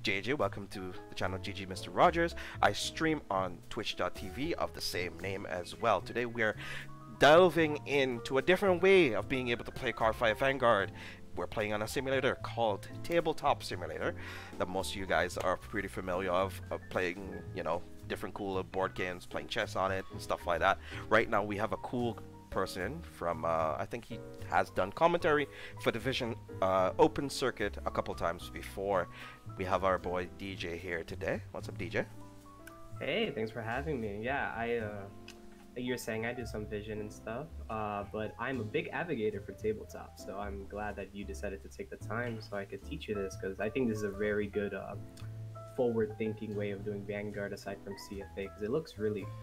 JJ, welcome to the channel GG Mr. Rogers. I stream on twitch.tv of the same name as well. Today we're delving into a different way of being able to play Cardfight Vanguard. We're playing on a simulator called Tabletop Simulator that most of you guys are pretty familiar of playing, you know, different cool board games, playing chess on it and stuff like that. Right now we have a cool person from, I think he has done commentary for Division Open Circuit a couple times before. We have our boy DJ here today. What's up, DJ? Hey, thanks for having me. Yeah, like you were saying, I do some vision and stuff, but I'm a big advocator for tabletop, so I'm glad that you decided to take the time so I could teach you this, because I think this is a very good forward-thinking way of doing Vanguard aside from CFA, because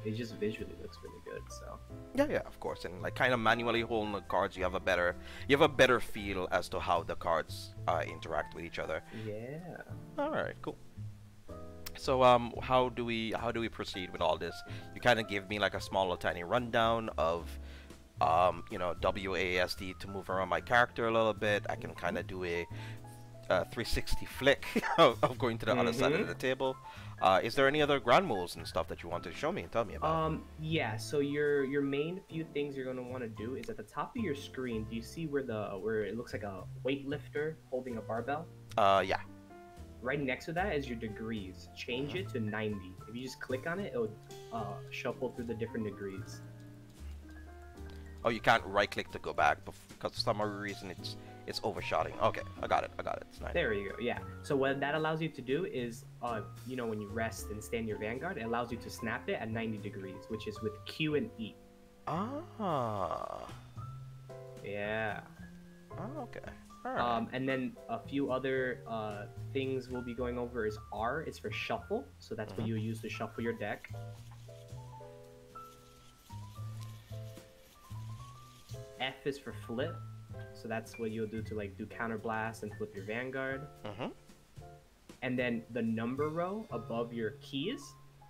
it just visually looks really good. So Yeah, of course, and like kind of manually holding the cards, you have a better feel as to how the cards interact with each other. yeah. All right, cool. So how do we proceed with all this? You kind of give me like a small little tiny rundown of you know, WASD to move around my character a little bit. I can kind of do a 360 flick of going to the other side of the table. Is there any other ground moves and stuff that you want to show me and tell me about? Yeah, so your main few things you're going to want to do is at the top of your screen, do you see where it looks like a weightlifter holding a barbell? Yeah. Right next to that is your degrees. Change it to 90. If you just click on it, it'll shuffle through the different degrees. Oh, you can't right click to go back because for some reason it's overshotting. Okay, I got it. It's 90. There you go. Yeah. So what that allows you to do is, you know, when you rest and stand your Vanguard, it allows you to snap it at 90 degrees, which is with Q and E. Ah. Yeah. Oh, okay. All right. And then a few other things we'll be going over is R is for shuffle, so that's what you use to shuffle your deck. F is for flip, so that's what you'll do to like do counterblast and flip your Vanguard. And then the number row above your keys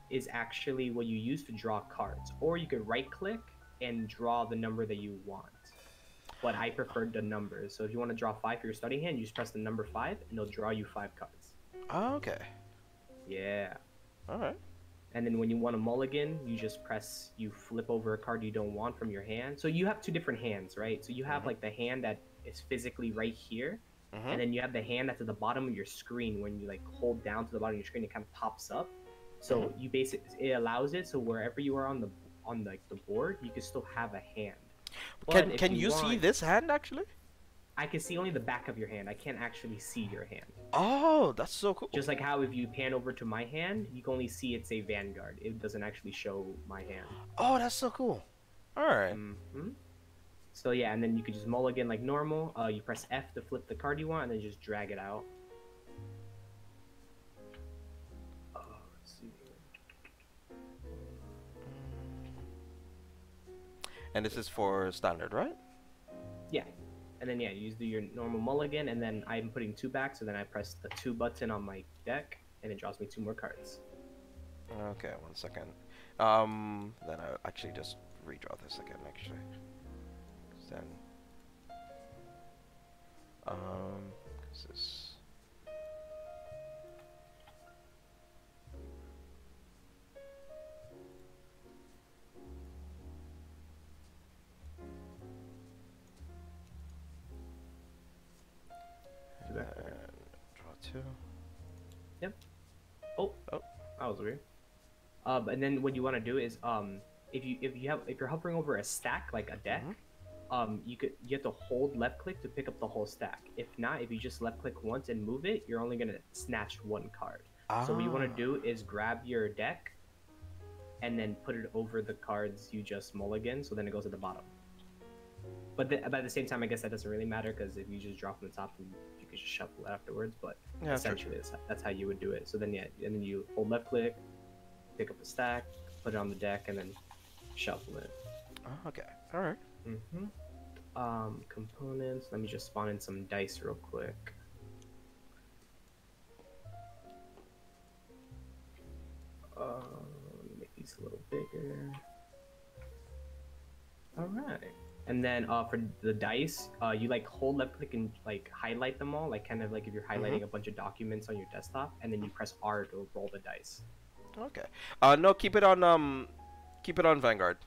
is actually what you use to draw cards, or you could right click and draw the number that you want. But I preferred the numbers, so if you want to draw 5 for your starting hand, you just press the number 5 and it'll draw you 5 cards. Oh, okay. Yeah. All right. And then when you want a mulligan, you flip over a card you don't want from your hand. So you have two different hands, right? So you have like the hand that is physically right here, and then you have the hand that's at the bottom of your screen. When you like hold down to the bottom of your screen, it kind of pops up. So you it allows it so wherever you are on the board, you can still have a hand. Can you see this hand actually? I can see only the back of your hand. I can't actually see your hand. Oh, that's so cool. Just like how if you pan over to my hand, you can only see it's a Vanguard. It doesn't actually show my hand. Oh, that's so cool. All right. So yeah, and then you could just mulligan like normal. You press F to flip the card you want, and then just drag it out. Let's see. And this is for standard, right? Yeah. And then yeah, you do your normal mulligan, and then I'm putting 2 back, so then I press the 2 button on my deck, and it draws me 2 more cards. Okay, 1 second. Then I'll actually just redraw this again, actually. Then, this is... And draw 2. Yep. Oh, that was weird. And then what you want to do is if you're hovering over a stack like a deck, you have to hold left click to pick up the whole stack. If not, if you just left click once and move it, you're only gonna snatch 1 card. So what you want to do is grab your deck and then put it over the cards you just mulligan, so then it goes at the bottom. But at the same time, I guess that doesn't really matter, because if you just drop from the top, then you could just shuffle it afterwards. But yeah, essentially, that's how you would do it. So then, yeah, and then you hold left click, pick up the stack, put it on the deck, and then shuffle it. Oh, okay. All right. Components. Let me just spawn in some dice real quick. Let me make these a little bigger. All right. And then for the dice, you like hold left click and like highlight them all, like kind of like if you're highlighting a bunch of documents on your desktop, and then you press R to roll the dice. Okay. No, keep it on Vanguard.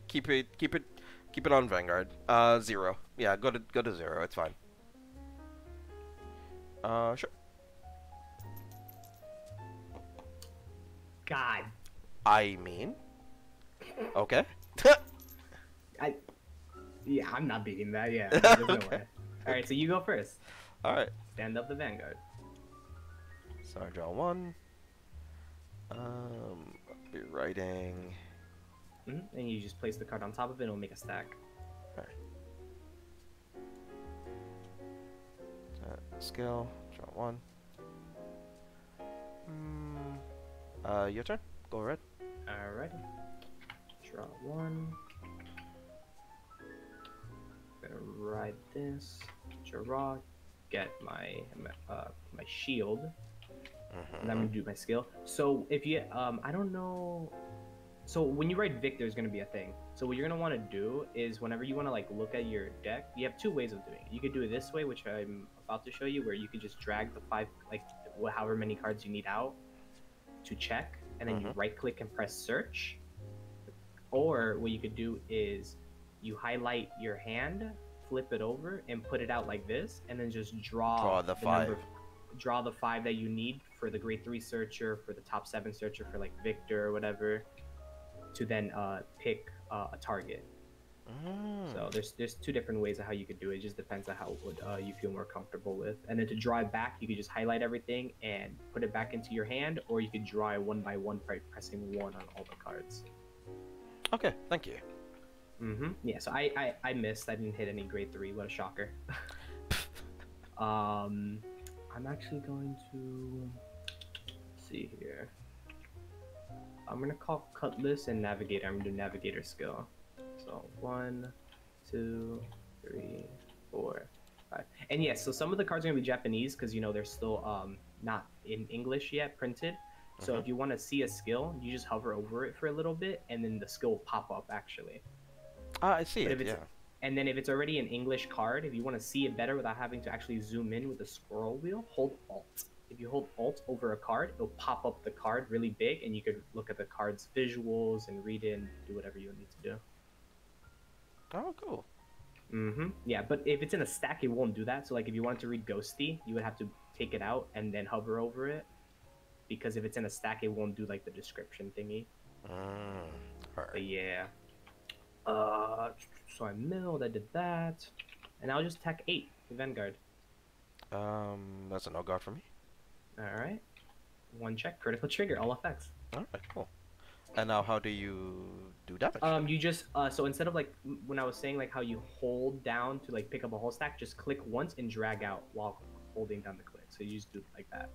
keep it on Vanguard. 0. Yeah, go to 0. It's fine. Sure. God. I mean. Okay. Yeah, I'm not beating that. Yeah, there's no way. All right, so you go first. All right. Stand up the Vanguard. So I draw 1. I'll be writing. And you just place the card on top of it, and it'll make a stack. Alright. Skill, draw 1. Your turn. Go red. Alrighty. Draw 1. Gonna ride this. Draw. Get my my shield. And I'm gonna do my skill. So if you I don't know. So when you write Vic, there's gonna be a thing. So what you're gonna want to do is whenever you want to like look at your deck, you have 2 ways of doing it. You could do it this way, which I'm about to show you, where you could just drag the 5, like however many cards you need out to check, and then you right click and press search. Or what you could do is you highlight your hand, flip it over, and put it out like this, and then just draw the 5. Draw the 5 that you need for the grade 3 searcher, for the top 7 searcher, for like Victor or whatever, to then pick a target. So there's 2 different ways of how you could do it. It just depends on how you feel more comfortable with. And then to draw it back, you could just highlight everything and put it back into your hand, or you could draw it one by one by pressing 1 on all the cards. Okay, thank you. Yeah, so I missed. I didn't hit any grade 3. What a shocker. I'm actually going to see here. I'm gonna call Cutlass and Navigator. I'm gonna do Navigator skill. So 1, 2, 3, 4, 5. And yes, so some of the cards are gonna be Japanese because you know they're still not in English yet printed. So if you want to see a skill, you just hover over it for a little bit, and then the skill will pop up actually. I see it. Yeah. And then if it's already an English card, if you want to see it better without having to actually zoom in with the scroll wheel, hold Alt. If you hold Alt over a card, it'll pop up the card really big, and you could look at the card's visuals and read it and do whatever you need to do. Oh, cool. Yeah, but if it's in a stack, it won't do that. So like if you wanted to read Ghosty, you would have to take it out and then hover over it. Because if it's in a stack, it won't do like the description thingy. But yeah. So I milled, I did that. And I'll just attack 8, the Vanguard. That's a no guard for me. Alright. 1 check, critical trigger, all effects. Alright, cool. And now how do you do damage? You just, so instead of like, when I was saying like how you hold down to like pick up a whole stack, just click once and drag out while holding down the click. So you just do it like that.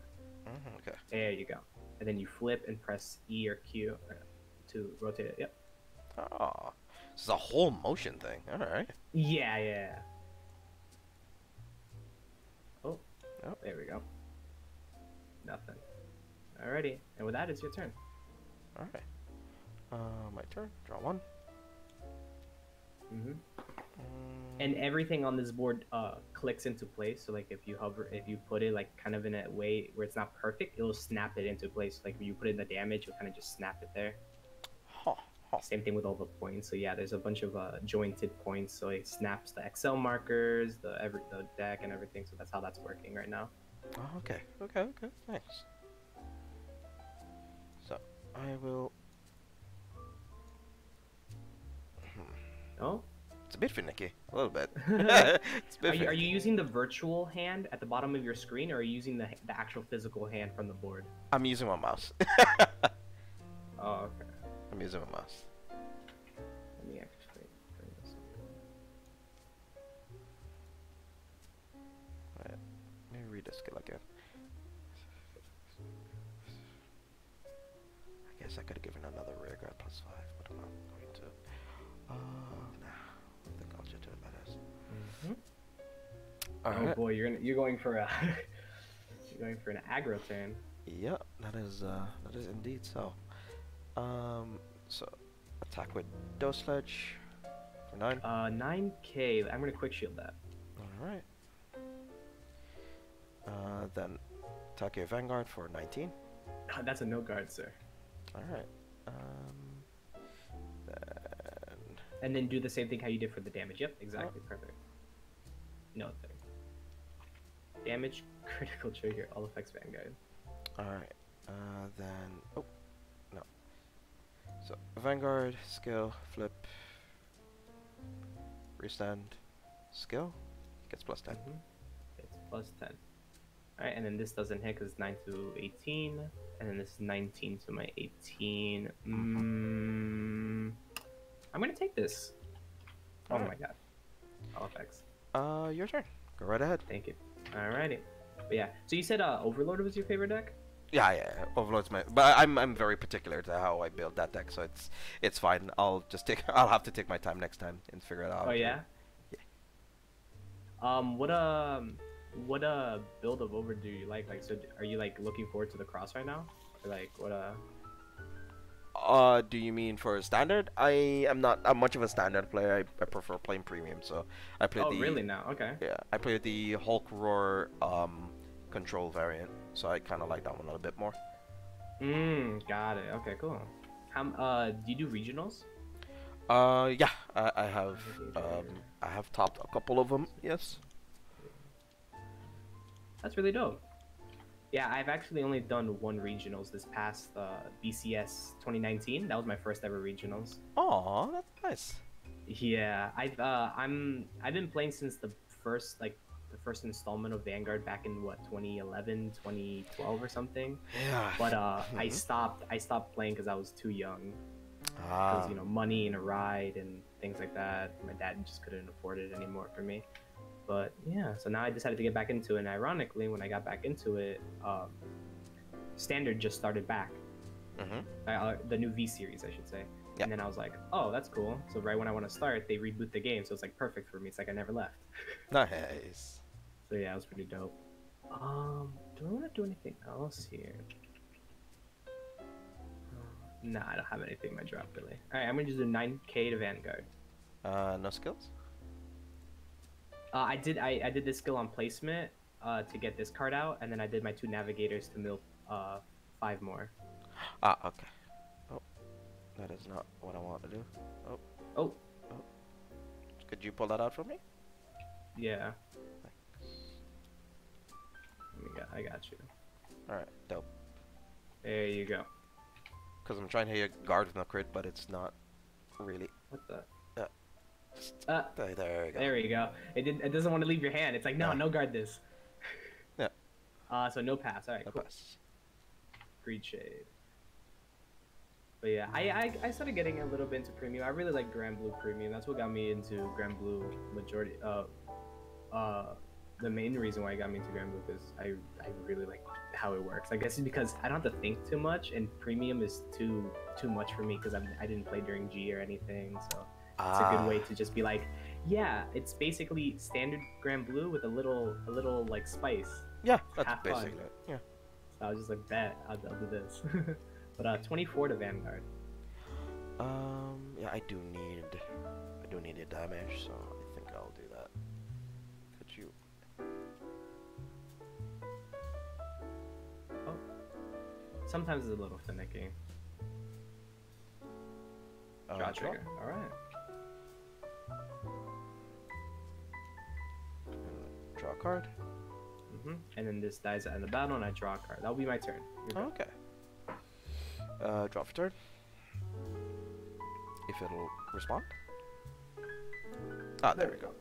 Okay. There you go. And then you flip and press E or Q to rotate it. Yep. Oh, this is a whole motion thing. All right. Yeah. Oh, there we go. Nothing. Alrighty. And with that, it's your turn. All right. My turn. Draw 1. And everything on this board clicks into place. So like if you put it like kind of in a way where it's not perfect, it'll snap it into place. Like when you put in the damage, you'll kind of just snap it there. Same thing with all the points. So yeah, there's a bunch of jointed points. So it snaps the Excel markers, the deck and everything. So that's how that's working right now. Oh, okay. Thanks. So I will. Oh. It's a bit finicky, a little bit. It's a bit are you using the virtual hand at the bottom of your screen, or are you using the actual physical hand from the board? I'm using my mouse. Oh, okay. I'm using my mouse. Let me actually bring this up. Right. Let me read the skill again. I guess I could have given another rear guard +5, but I'm not going to. I think I'll just do it like this. Oh boy, you're going for a you're going for an aggro turn. Yep, that is indeed so. So attack with Dose Sledge, For 9. 9K. I'm gonna quick shield that. Alright. Then Tabletop Vanguard for 19. That's a no guard, sir. Alright. And then do the same thing how you did for the damage. Yep, exactly. Perfect. No thing. Damage, critical trigger, all effects Vanguard. Alright. Then... Oh. No. So, Vanguard, skill, flip, restand, skill, gets plus 10. It's plus 10. Alright, and then this doesn't hit because it's 9 to 18. And then this is 19 to my 18. I'm gonna take this. Oh my god. All effects. Your turn. Go right ahead. Thank you. Alrighty. But yeah, so you said Overlord was your favorite deck? Yeah. Overlord's my... But I'm very particular to how I build that deck, so it's fine. I'll have to take my time next time and figure it out. Oh yeah? Yeah. What build of Over do you like? Like, so are you like looking forward to the cross right now? Or like what do you mean for standard? I am not much of a standard player. I prefer playing premium, so I play Oh, really now? Okay. Yeah, I play the Hulk Roar control variant, so I kind of like that one a little bit more. Got it. Okay, cool. Do you do regionals? Yeah, I have topped a couple of them. Yes. That's really dope. Yeah, I've actually only done one regionals this past BCS 2019. That was my first ever regionals. Oh, that's nice. Yeah, I've been playing since the first installment of Vanguard back in what 2011, 2012 or something. Yeah. But I stopped playing because I was too young. Because money and a ride and things like that. My dad just couldn't afford it anymore for me. But yeah, so now I decided to get back into it. And ironically, when I got back into it, Standard just started back. The new V series, I should say. Yep. And then I was like, oh, that's cool. So right when I want to start, they reboot the game. So it's like perfect for me. It's like I never left. Nice. So yeah, it was pretty dope. Do I want to do anything else here? Nah, I don't have anything in my drop really. Alright, I'm gonna just do 9K to Vanguard. No skills? I did this skill on placement to get this card out, and then I did my 2 navigators to mill 5 more. Okay. Oh, that is not what I want to do. Oh. Could you pull that out for me? Yeah. I got you. Alright, dope. There you go. Because I'm trying to hit a guard with no crit, but it's not really. What the? There you go. There you go. It doesn't want to leave your hand. It's like, no guard this. Yeah. So no pass. Alright, no cool. Pass. Greed Shade. But yeah, I started getting a little bit into premium. I really like Grand Blue Premium. That's what got me into Grand Blue majority. The main reason why it got me into Grand Blue is I really like how it works. I guess it's because I don't have to think too much, and premium is too much for me because I didn't play during G or anything. So it's a good way to just be like, yeah, it's basically standard Grand Blue with a little like spice. Yeah, that's basically it. Yeah. So I was just like, bet I'll do this. But 24 to Vanguard. Yeah, I do need a damage, so I think I'll do that. Could you? Oh, sometimes it's a little finicky. Draw trigger. All right. Draw a card. And then this dies at the battle, and I draw a card. That'll be my turn. Okay. Draw for turn. If it'll respond. There we go.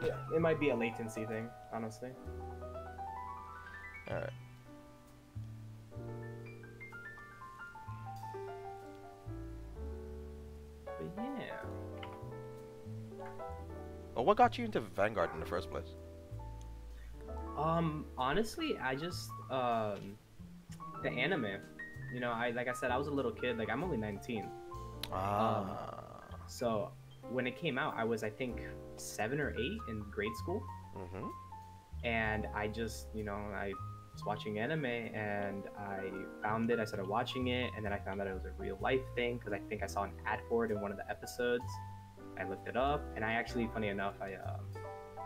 Yeah, it might be a latency thing, honestly. Alright. But yeah. Well, what got you into Vanguard in the first place? Honestly, I just the anime. You know, like I said, I was a little kid. Like I'm only 19. So when it came out, I was I think 7 or 8 in grade school. And I just, I was watching anime and I found it. I started watching it, and then I found out it was a real life thing because I think I saw an ad for it in one of the episodes. I looked it up, and I actually, funny enough, I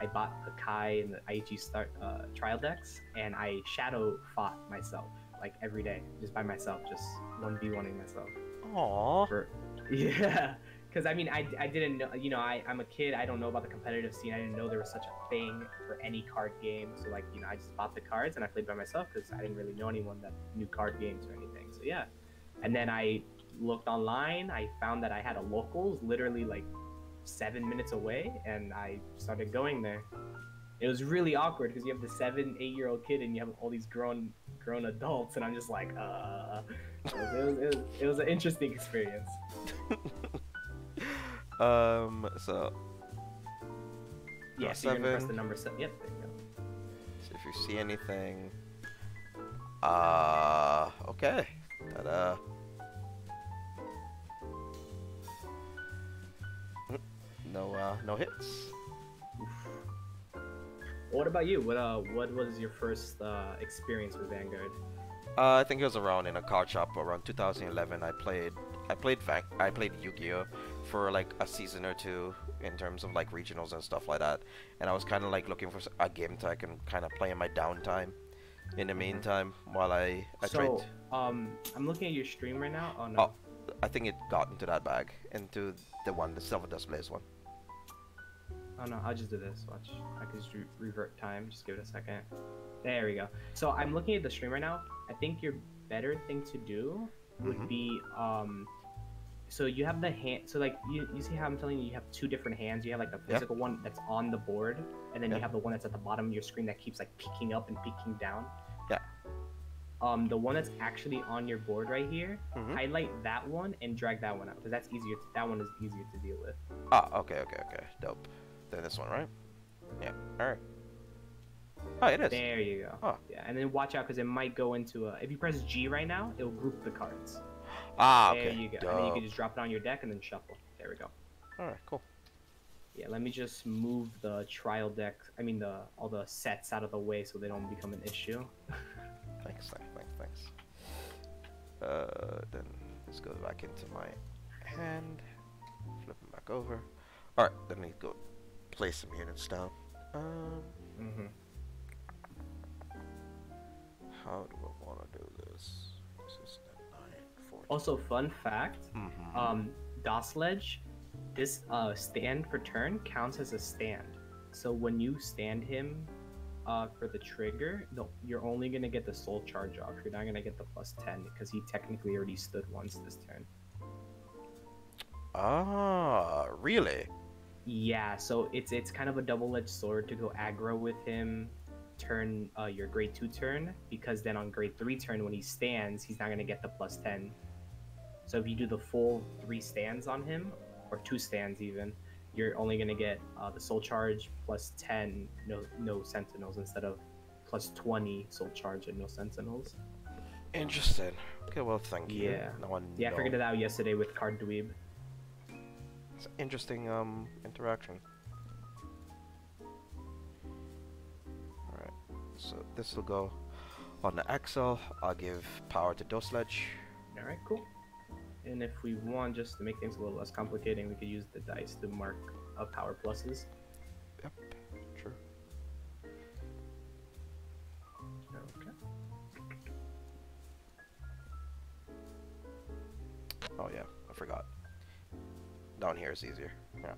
bought the Kai and the IEG start trial decks, and I shadow fought myself like every day, just by myself, just 1v1ing myself. Aww. Yeah, because I mean, I didn't know, you know, I'm a kid, I don't know about the competitive scene, I didn't know there was such a thing for any card game, so like, you know, I just bought the cards and I played by myself because I didn't really know anyone that knew card games or anything, so yeah. And then I looked online, I found that I had a locals literally like 7 minutes away, and I started going there. It was really awkward because you have the 7-8-year-old kid and you have all these grown adults, and I'm just like, it was an interesting experience. So yeah, so you're gonna press the number 7. Yep, there you go. So if you see anything, okay, ta-da. No hits. Oof. What about you? What was your first experience with Vanguard? I think it was around in a card shop around 2011. I played Yu-Gi-Oh for like a season or two in terms of like regionals and stuff like that, and I was kind of like looking for a game that I can kind of play in my downtime. In the meantime, while I tried. I'm looking at your stream right now. Oh no. Oh, I think it got into that bag, into the Silver Dust Blaze one. Oh no, I'll just do this. Watch. I can just revert time. Just give it a second. There we go. So I'm looking at the stream right now. I think your better thing to do would be so you have the hand. So like you see how I'm telling you, you have two different hands. You have like the physical one that's on the board, and then you have the one that's at the bottom of your screen that keeps like peeking up and peeking down. Yeah. The one that's actually on your board right here, highlight that one and drag that one out, because that's easier. That one is easier to deal with. Ah, okay, dope. Then this one, right? Yeah. All right. Oh, it is. There you go. Oh. Yeah, and then watch out because it might go into a. If you press G right now, it'll group the cards. Ah, okay. There you go. Dope. And then you can just drop it on your deck and then shuffle. There we go. All right, cool. Yeah, let me just move the trial deck. I mean all the sets out of the way so they don't become an issue. Thanks. Then let's go back into my hand. Flip them back over. All right, then we go place some units down. How do I want to do this? This is the 940. Also, fun fact. DOS Ledge, this stand for turn counts as a stand. So when you stand him for the trigger, you're only gonna get the soul charge off. You're not gonna get the +10 because he technically already stood once this turn. Ah, really? Yeah, so it's kind of a double-edged sword to go aggro with him turn your grade 2 turn, because then on grade 3 turn when he stands, he's not gonna get the +10. So if you do the full 3 stands on him, or 2 stands even, you're only gonna get the soul charge +10, no sentinels, instead of +20 soul charge and no sentinels. Interesting. Okay, well, thank you. Yeah. No one. Yeah, I figured it out yesterday with Card Dweeb. It's an interesting interaction. All right. So this will go on the Axel. I'll give power to Dosledge. All right, cool. And if we want, just to make things a little less complicating, we could use the dice to mark power pluses. Yep, sure. Okay. Oh yeah, I forgot. Down here is easier. Yeah.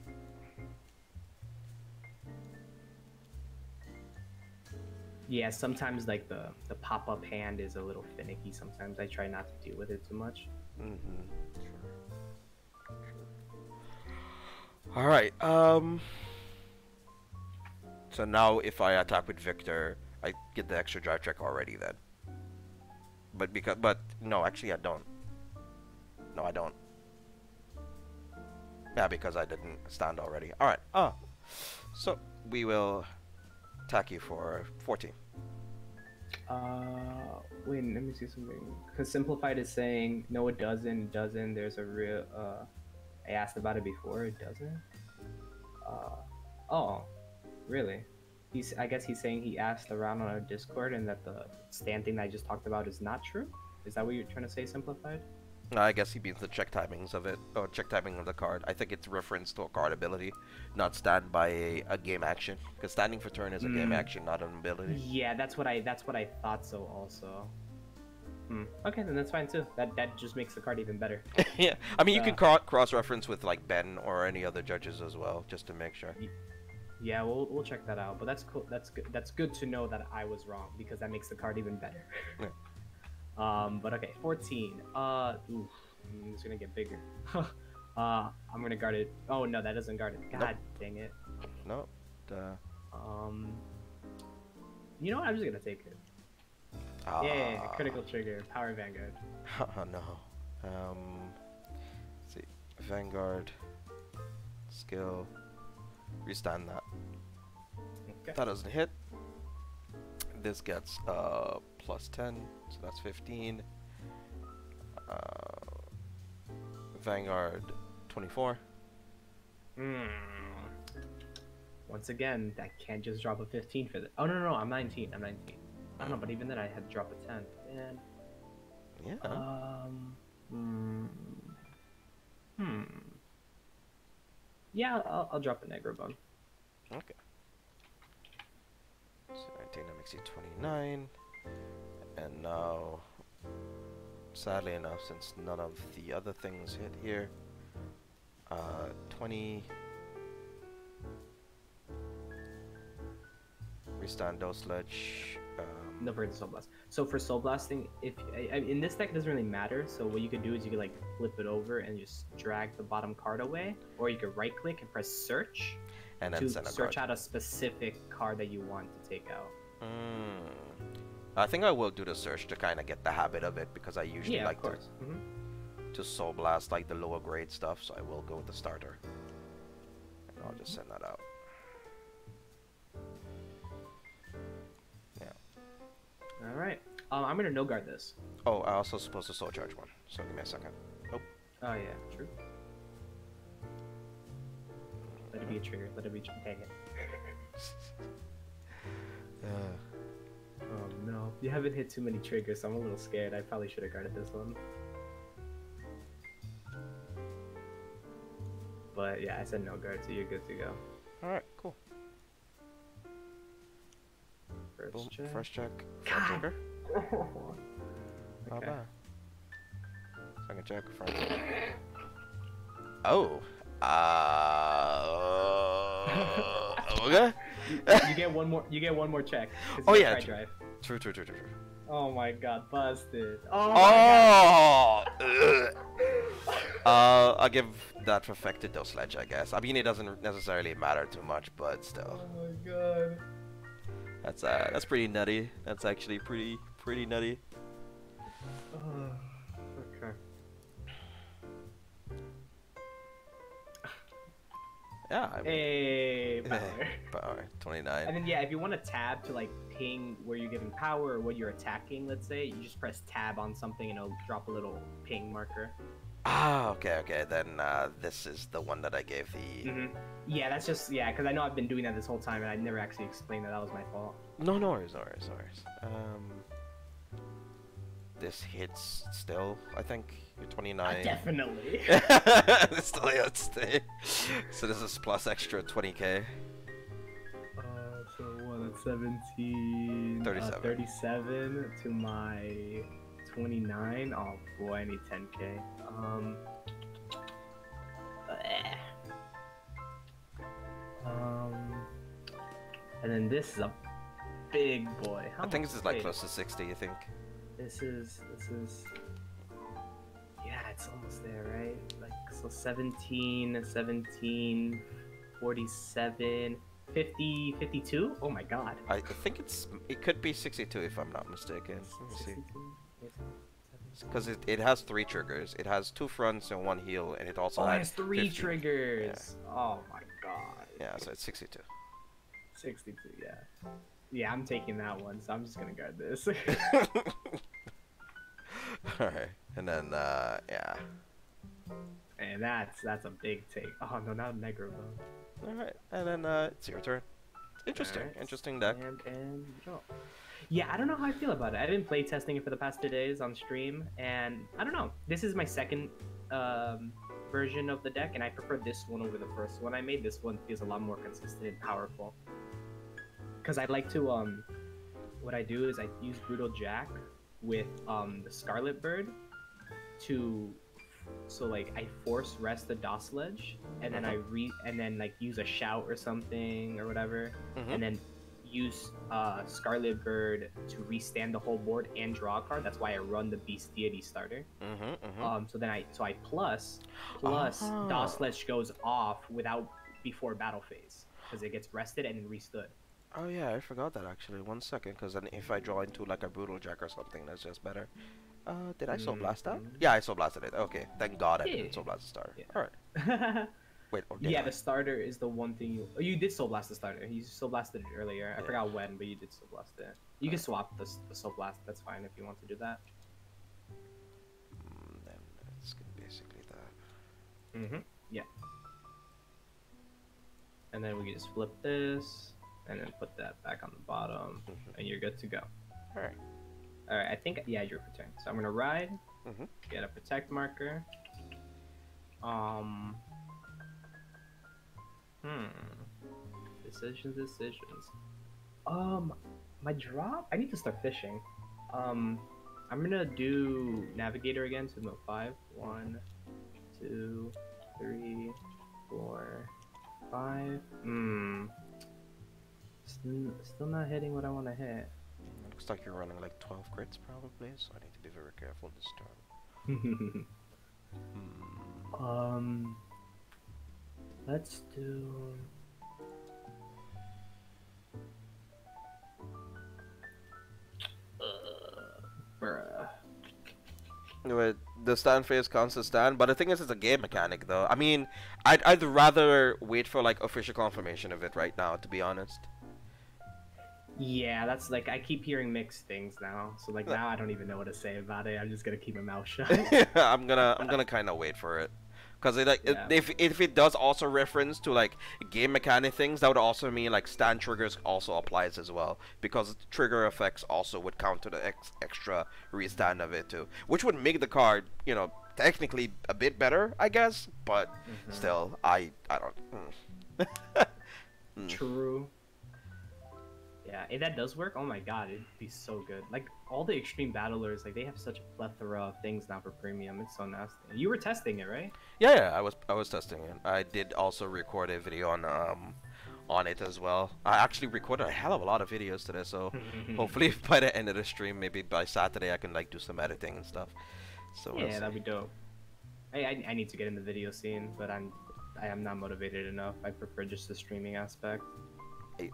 Yeah, sometimes like the pop-up hand is a little finicky. Sometimes I try not to deal with it too much. Sure. All right. So now if I attack with Victor, I get the extra drive check already then. But no, actually I don't. No, I don't. Yeah, because I didn't stand already. All right. So we will attack you for 14. Wait, let me see something. Because Simplified is saying, no, it doesn't. There's a real, I asked about it before. It doesn't? Oh, really? I guess he's saying he asked around on our Discord and that the stand thing that I just talked about is not true? Is that what you're trying to say, Simplified? I guess he means the check timings of it, or check timing of the card. I think it's reference to a card ability, not stand by a game action. Because standing for turn is a game action, not an ability. Yeah, that's what I thought so also. Okay, then that's fine too. That just makes the card even better. Yeah, I mean you can cross-reference with like Ben or any other judges as well, just to make sure. Yeah, we'll check that out. But that's cool. That's good. That's good to know that I was wrong because that makes the card even better. Yeah. But okay, 14. Oof, it's gonna get bigger. I'm gonna guard it. Oh no, that doesn't guard it. God dang it. No. You know what? I'm just gonna take it. Yeah, critical trigger, power Vanguard. No. Let's see, Vanguard, skill, restand that. Okay. That doesn't hit. This gets plus 10, so that's 15. Vanguard, 24. Once again, that can't just drop a 15 for the. Oh no, I'm 19. I don't know, but even then I had to drop a 10. And yeah. Yeah, I'll drop a Negro Bone. Okay. So 19, that makes you 29. And now, sadly enough, since none of the other things hit here, 20. Restand Dose Sledge. No, for the Soul Blast. So for Soul Blasting, if in this deck it doesn't really matter. So what you could do is you could like flip it over and just drag the bottom card away, or you could right click and press search and then to send a search card. out a specific card that you want to take out. I think I will do the search to kind of get the habit of it because I usually like to Soul Blast like the lower grade stuff. So I will go with the starter, and I'll just send that out. All right. I'm gonna no guard this. Oh, I also supposed to soul charge one. So give me a second. Oh. Oh yeah, true. Let it be a trigger. Let it be. Dang it. Oh no, you haven't hit too many triggers, so I'm a little scared. I probably should have guarded this one. But yeah, I said no guard, so you're good to go. All right, cool. First check. First check. Front checker. Not Okay. bad. Second check. Front check. Oh. Okay. You get one more. You get one more check. Oh yeah. Drive. True. Oh my god, busted. Oh. I'll give that perfected Dose Sledge, I guess. I mean, it doesn't necessarily matter too much, but still. Oh my god. That's pretty nutty. That's actually pretty nutty. Okay. Yeah. I mean, Hey, power. Power 29. And then yeah, if you want to tab to like ping where you're giving power or what you're attacking, let's say, you just press tab on something and it'll drop a little ping marker. Ah, okay. Then this is the one that I gave the. Yeah, that's just because I know I've been doing that this whole time and I never actually explained that. That was my fault. No worries. This hits still. I think you're 29. Definitely. It's still hits. So this is plus extra 20k. So what? That's 17. 37. 37 to my 29. Oh boy, I need 10k. And then this is a big boy. I think this is like close to 60. You think? This is. Yeah, it's almost there, right? Like so, 17, 47, 50, 52. Oh my god. I think it could be 62 if I'm not mistaken. Let me see. Because it has 3 triggers. It has 2 fronts and 1 heel, and it also has 3 50. triggers. Yeah. Oh my god. Yeah, so it's 62. 62, yeah. Yeah, I'm taking that one, so I'm just gonna guard this. Alright, and then, yeah. And that's a big take. Oh no, not Negro Bone. Alright, and then, it's your turn. Interesting, Right. interesting deck. And draw. Yeah, I don't know how I feel about it. I've been play testing it for the past 2 days on stream, and I don't know. This is my second version of the deck, and I prefer this one over the first one I made. This one feels a lot more consistent and powerful. Because I like to what I do is I use Brutal Jack with the Scarlet Bird to like I force rest the DOS ledge, and then and then like use a shout or something or whatever, and then use Scarlet Bird to restand the whole board and draw a card. That's why I run the Beast Deity starter. So then I plus DOS ledge goes off before battle phase because it gets rested and then restood. Oh yeah, I forgot that actually. 1 second, because then if I draw into like a Brutal Jack or something, that's just better. Did I Soul Blast that? Yeah, I Soul Blasted it. Okay, thank God I didn't Soul Blast the starter. Yeah. Alright. Wait, or did yeah, I? the starter is the one thing you... Oh, you did Soul Blast the starter. You Soul Blasted it earlier. I forgot when, but you did Soul Blast it. You can swap the Soul Blast. That's fine if you want to do that. Then it's basically that. Yeah. And then we can just flip this, and then put that back on the bottom, and you're good to go. Alright. Alright, I think... Yeah, you're for turn. So I'm gonna ride, get a Protect marker. Decisions. My drop? I need to start fishing. I'm gonna do Navigator again, so no 5. 1, 2, 3, 4, 5. Still not hitting what I want to hit. Looks like you're running like 12 crits probably, so I need to be very careful this turn. Let's do... bruh. The stand phase counts as stand, but the thing is, it's a game mechanic though. I mean, I'd rather wait for like official confirmation of it right now, to be honest. Yeah, that's like, I keep hearing mixed things now, so like now I don't even know what to say about it. I'm just gonna keep my mouth shut. I'm gonna kind of wait for it, because if it does also reference to like game mechanic things, that would also mean like stand triggers also applies as well, because trigger effects also would count to the extra restand of it too, which would make the card, you know, technically a bit better, I guess, but still, I don't. True. Yeah, if that does work, oh my god, it'd be so good. Like, all the extreme battlers, like, they have such a plethora of things now for premium. It's so nasty. You were testing it, right? Yeah, I was testing it. I did also record a video on it as well. I actually recorded a hell of a lot of videos today, so hopefully by the end of the stream, maybe by Saturday, I can like do some editing and stuff. So yeah, that'd be dope. I need to get in the video scene, but I am not motivated enough. I prefer just the streaming aspect.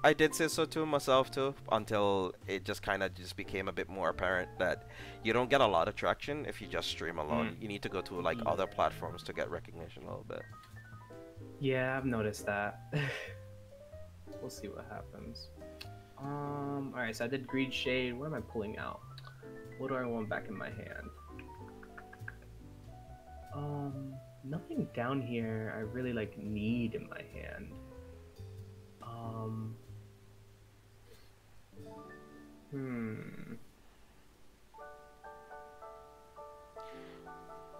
I did say so too myself too, until it just kind of just became a bit more apparent that you don't get a lot of traction if you just stream alone. You need to go to like other platforms to get recognition a little bit. Yeah, I've noticed that. We'll see what happens. Alright, so I did Greed Shade. What am I pulling out? What do I want back in my hand? Nothing down here I really like need in my hand.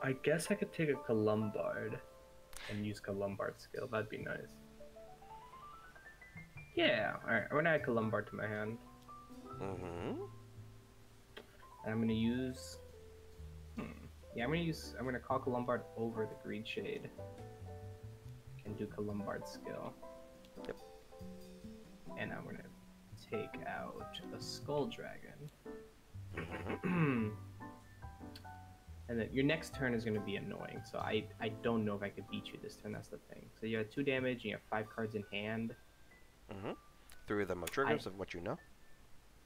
I guess I could take a Columbard and use Columbard skill. That'd be nice. Yeah, alright, I'm gonna add Columbard to my hand. And I'm gonna use... Yeah, I'm gonna call Columbard over the Greed Shade. And do Columbard skill. Yep. And I'm gonna take out a Skull Dragon. And then your next turn is gonna be annoying, so I don't know if I could beat you this turn, that's the thing. So you have 2 damage and you have 5 cards in hand. 3 of them are triggers of what you know.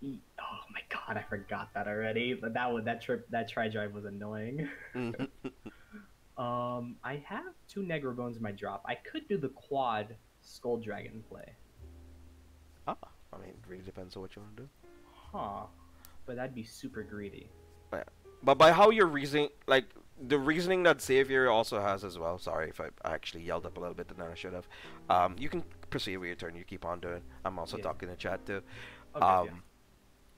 Oh my god, I forgot that already. But that tri-drive was annoying. I have 2 Negro Bones in my drop. I could do the quad Skull Dragon play. I mean, it really depends on what you want to do. But that'd be super greedy. Yeah. But by how you're reasoning, like, the reasoning that Xavier also has as well, sorry if I actually yelled up a little bit than I should have. You can proceed with your turn, you keep on doing. I'm also talking in chat too. Okay,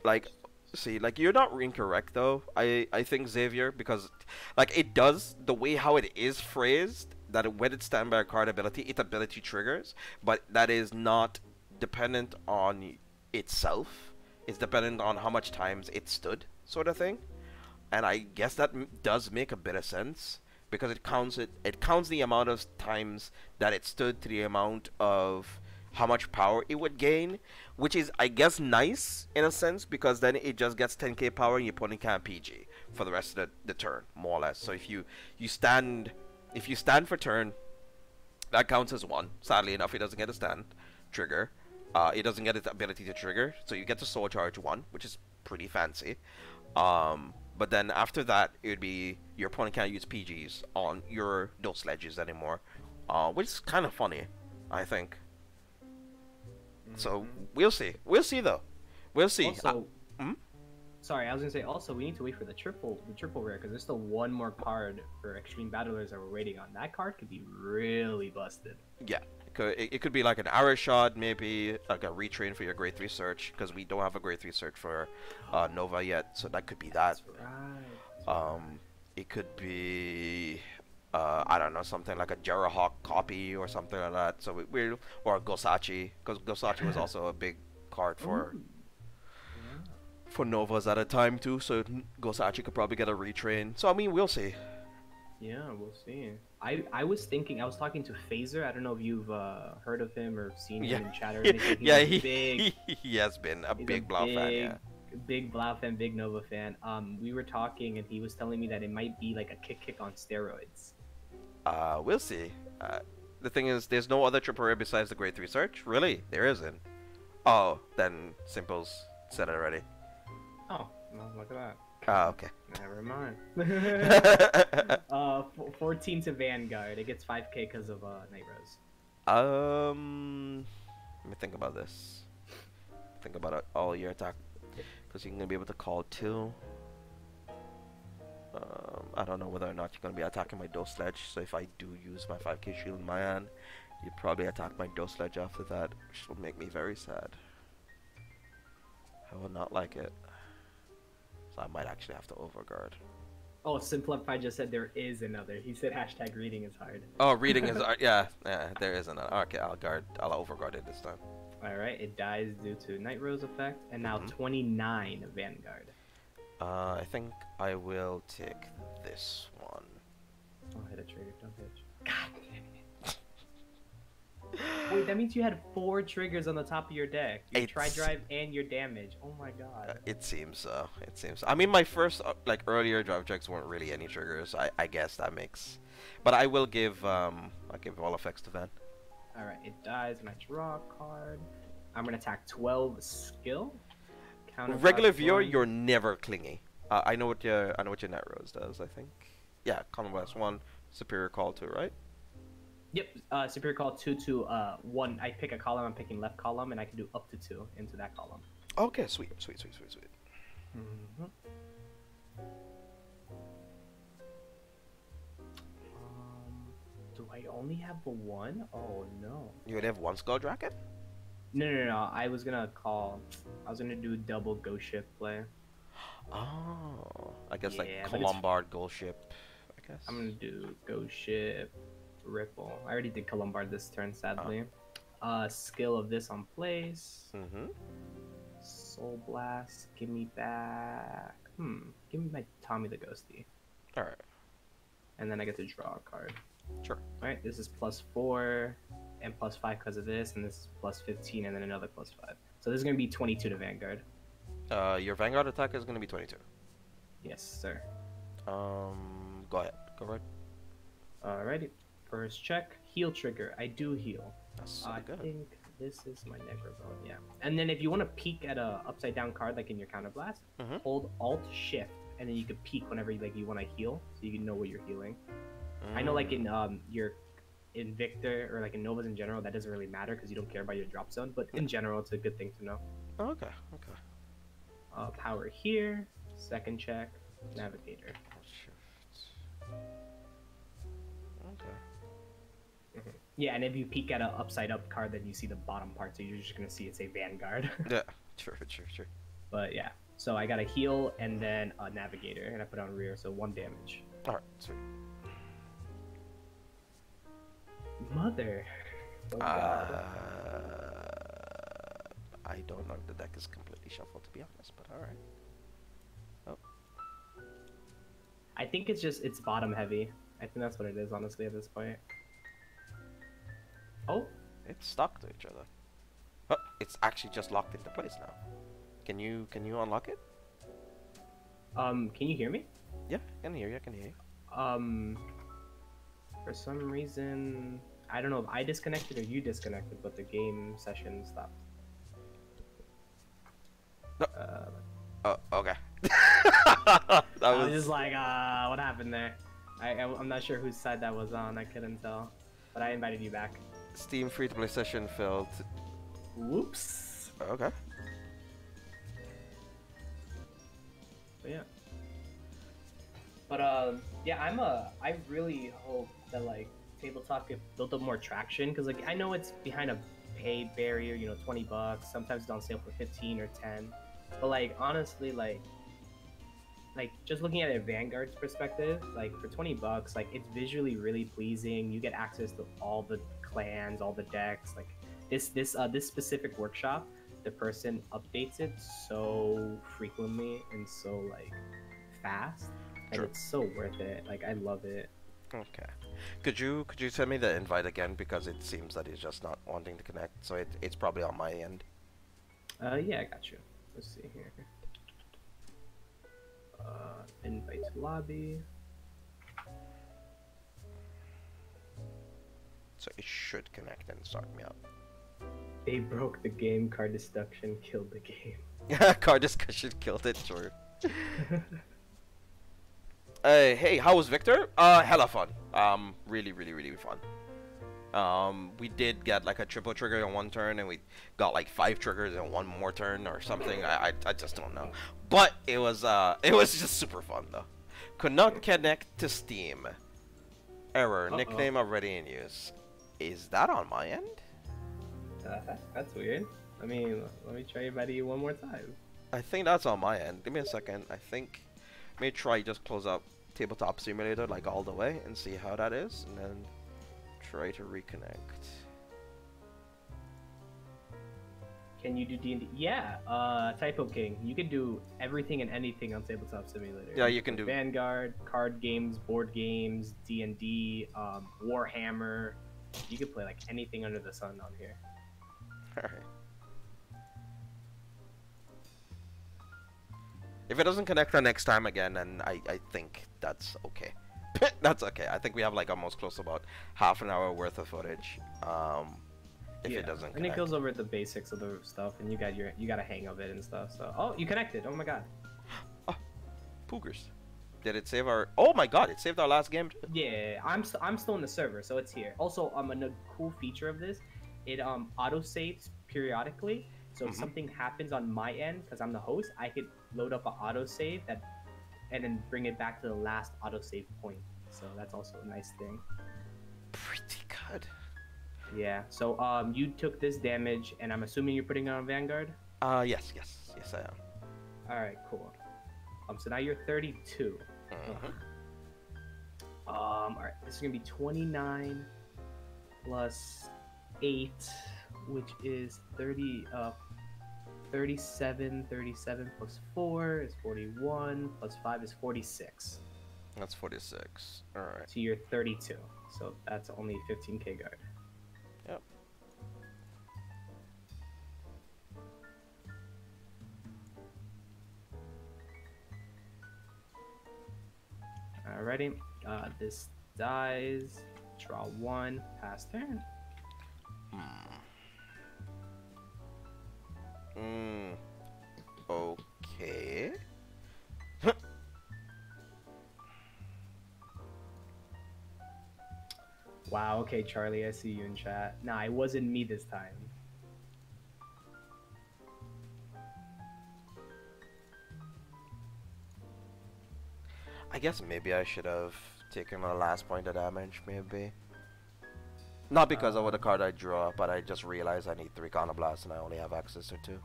like, see, like you're not incorrect though. I think Xavier, because like it does the way how it is phrased that when it's standby card ability, its ability triggers, but that is not dependent on itself. It's dependent on how much times it stood, sort of thing. And I guess that does make a bit of sense because it counts the amount of times that it stood to the amount of how much power it would gain, which is I guess nice in a sense because then it just gets 10k power and your opponent can't PG for the rest of the turn, more or less. So you stand if you stand for turn, that counts as one. Sadly enough, it doesn't get a stand trigger. It doesn't get its ability to trigger, so you get to soul charge one, which is pretty fancy. But then after that, it would be your opponent can't use PGs on your dose ledges anymore, which is kind of funny, I think. So we'll see. We'll see though. We'll see. Also, sorry, I was gonna say also we need to wait for the triple rare because there's still one more card for Extreme Battlers that we're waiting on. That card could be really busted. Yeah. It could be like an arrow shot, maybe like a retrain for your grade 3 search, because we don't have a grade 3 search for Nova yet, so that could be that. That's right. It could be I don't know, something like a Jerahawk copy or something like that. So or Gosachi, because Gosachi was also a big card for Novas at a time too. So Gosachi could probably get a retrain. So I mean, we'll see. Yeah, we'll see. I was talking to Phaser. I don't know if you've heard of him or seen him in chat or anything. Yeah, he has been a big Blau fan. Yeah. Big Blau fan, big Nova fan. We were talking and he was telling me that it might be like a kick on steroids. We'll see. The thing is, there's no other triple rare besides the grade 3 search. Really, there isn't. Oh, then Simple's said it already. Oh, well, look at that. Ah, okay. Never mind. 14 to Vanguard. It gets 5k because of Night Rose. Let me think about this. Think about it. All your attack, because you're gonna be able to call 2. I don't know whether or not you're gonna be attacking my Dose Sledge. So if I do use my 5k shield in my hand, you probably attack my Dose Sledge after that, which will make me very sad. I will not like it. So I might actually have to overguard. Oh, Simplify just said there is another. He said hashtag reading is hard. Oh, reading is hard. Yeah, there is another. Okay, I'll overguard it this time. Alright, it dies due to Night Rose effect, and now 29 Vanguard. I think I will take this one. Oh, hit a trigger, don't bitch. God damn it. Wait, that means you had 4 triggers on the top of your deck. Your Tri-Drive and your damage. Oh my god. It seems so. It seems so. I mean, my first, like, earlier drive checks weren't really any triggers. I guess that makes... But I will give, I'll give all effects to Van. Alright, it dies and I draw a card. I'm gonna attack 12 skill. Regular viewer, you're never clingy. I know what your Net Rose does, I think. Yeah, Common Blast 1, Superior Call 2, right? Yep, Superior Call 2 to 1. I pick a column, I'm picking left column, and I can do up to 2 into that column. Okay, sweet. Do I only have the 1? Oh no. You would have 1 Skull Draken? No. I was gonna do double ghost ship play. Oh, I guess like Colombard Ghost Ship, I guess. I'm gonna do ghost ship, Ripple. I already did Colombard this turn, sadly. Skill of this on place. Soul Blast, give me back. Give me my Tommy the Ghosty. Alright. And then I get to draw a card. Sure. Alright, this is +4 and +5 because of this, and this is +15 and then another +5. So this is gonna be 22 to Vanguard. Your Vanguard attack is gonna be 22. Yes, sir. Go ahead. Go right. Alrighty. First check. Heal trigger. I do heal. That's so good. I think this is my Necrobone, yeah. And then if you want to peek at a upside down card like in your counterblast, hold Alt Shift, and then you can peek whenever you want to heal, so you can know what you're healing. I know like in in Victor or like in Novas in general, that doesn't really matter because you don't care about your drop zone, but in general, it's a good thing to know. Okay. Power here. Second check. Navigator. Shift. Okay. Yeah, and if you peek at an upside up card, then you see the bottom part, so you're just gonna see it say Vanguard. Yeah, sure. But yeah, so I got a heal and then a navigator, and I put on rear, so 1 damage. Alright, sweet. Mother. Oh god. I don't know if the deck is completely shuffled, to be honest, but alright. Oh. I think it's bottom heavy. I think that's what it is, honestly, at this point. Oh. It's stuck to each other. Oh, it's actually just locked into place now. Can you unlock it? Can you hear me? Yeah, I can hear you. I can hear you. For some reason, I don't know if I disconnected or you disconnected, but the game session stopped. No. Oh, okay. I was just like, what happened there? I'm not sure whose side that was on. I couldn't tell, but I invited you back. Steam free-to-play session failed. Whoops. Okay. But yeah. But yeah, I really hope that like tabletop could build up more traction, because like I know it's behind a pay barrier, you know, $20. Sometimes it's on sale for 15 or 10. But like honestly, like just looking at it Vanguard's perspective, like for $20, like it's visually really pleasing. You get access to all the clans, all the decks. Like this specific workshop, the person updates it so frequently and so like fast, and Sure. it's so worth it. Like I love it. Okay. Could you send me the invite again, because it seems that he's just not wanting to connect, so it's probably on my end. Yeah, I got you. Let's see here. Invite to lobby. So it should connect and start me up. They broke the game. Card destruction killed the game. Card discussion killed it, sure. Hey, how was Victor? Hella fun. Really fun. We did get like a triple trigger in one turn, and we got like 5 triggers in one more turn or something. I just don't know. But it was just super fun though. Could not connect to Steam. Error. Nickname already in use. Is that on my end? That's weird. I mean, let me try inviting you one more time. I think that's on my end. Give me a second. I think. Let me try just close up Tabletop Simulator like all the way and see how that is, and then try to reconnect. Can you do D&D? Yeah, Typo King. You can do everything and anything on Tabletop Simulator. Yeah, you can do Vanguard, card games, board games, D&D, Warhammer. You can play like anything under the sun on here. Alright. If it doesn't connect the next time again, then I think that's okay. That's okay. I think we have like almost close to about half an hour worth of footage. If it doesn't connect. And it goes over the basics of the stuff, and you got a hang of it and stuff. So, oh, you connected! Oh my god. Oh, Poogers. Did it save our? Oh my god! It saved our last game too. Yeah, I'm still in the server, so it's here. Also, a cool feature of this, it auto saves periodically. So if something happens on my end, because I'm the host, I could load up an autosave and then bring it back to the last autosave point. So that's also a nice thing. Pretty good. Yeah. So you took this damage, and I'm assuming you're putting it on Vanguard. Yes I am. All right, cool. So now you're 32. All right. This is gonna be 29 plus 8, which is 37 plus 4 is 41, plus 5 is 46. That's 46. Alright. So you're 32. So that's only 15k guard. Yep. Alrighty. This dies. Draw 1. Pass turn. Okay. Wow, okay, Charlie, I see you in chat. Nah, it wasn't me this time. I guess maybe I should have taken my last point of damage, maybe. Not because of the card I draw, but I just realized I need 3 Counter Blasts and I only have access to 2.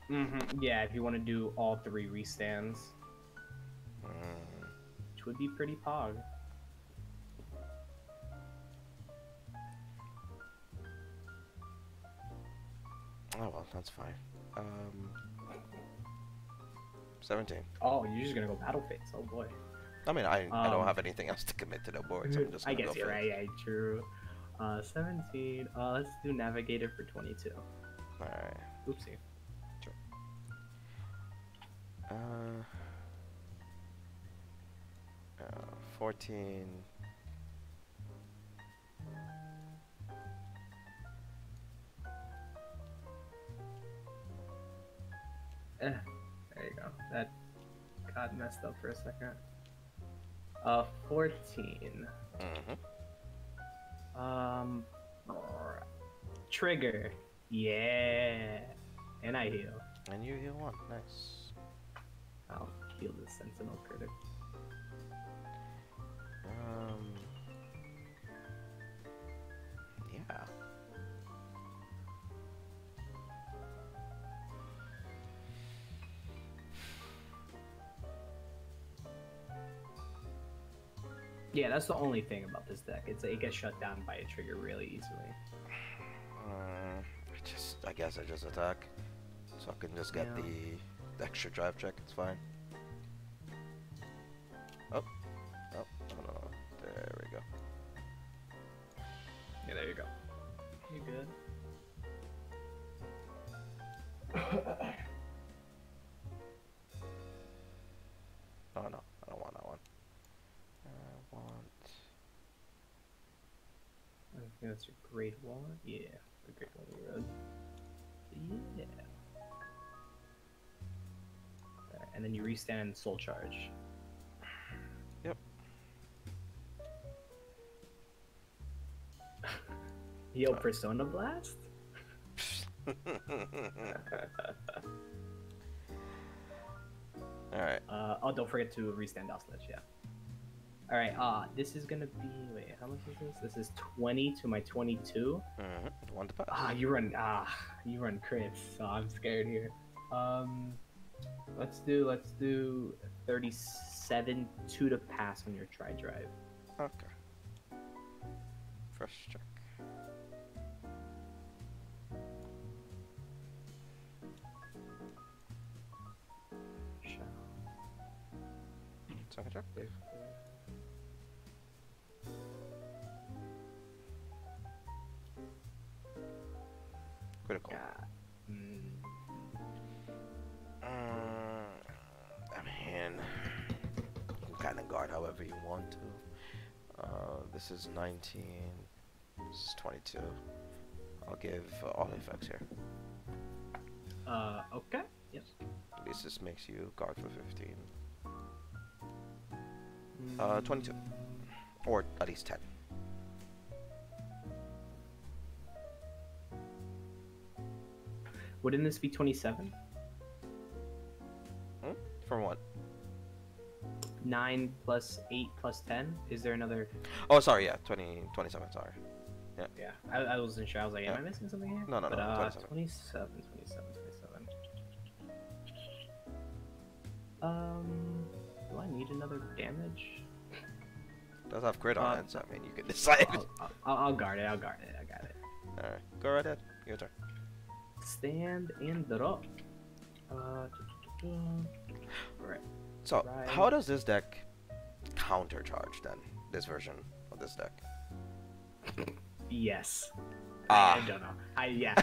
Yeah, if you want to do all 3 restands, which would be pretty pog. Oh well, that's fine. 17. Oh, you're just gonna go battle phase. Oh boy. I mean, I don't have anything else to commit to the board, so I'm just I gonna guess go you're for right. Yeah, true. 17. Let's do navigator for 22. Alright. Oopsie. Sure. 14. There you go. That got messed up for a second. 14. Trigger. Yeah. And I heal. And you heal 1. Nice. I'll heal the Sentinel critic. Yeah. Yeah, that's the only thing about this deck. It gets shut down by a trigger really easily. I guess I just attack, so I can just get the extra drive check. It's fine. Oh, no. There we go. Yeah, there you go. You good? Oh no, I don't want that one. I think that's your grade 1. Yeah, the grade 1 you read. Yeah. Right, and then you restand and soul charge. Yep. Yo, Persona Blast? Alright. Oh, don't forget to restand Osledge, yeah. Alright, this is gonna be, wait, how much is this? This is 20 to my 22. 1 to pass. You run crits, so I'm scared here. Let's do 37, 2 to pass on your try drive. Okay. First check. Second check. Critical. I mean, you can kind of guard however you want to. This is 19. This is 22. I'll give all effects here. Okay. Yes. At least this makes you guard for 15. 22. Or at least 10. Wouldn't this be 27? From what? 9 plus 8 plus 10? Is there another? Oh, sorry, yeah, 27, sorry. Yeah. Yeah, I wasn't sure. I was like, am I missing something here? No, 27. 27. Do I need another damage? It does have crit on it, so I mean, you can decide. I'll guard it. I got it. Alright, go right ahead. Your turn. Stand and drop. Right. So, how does this deck counter charge then? This version of this deck? Yes. I don't know. Yeah.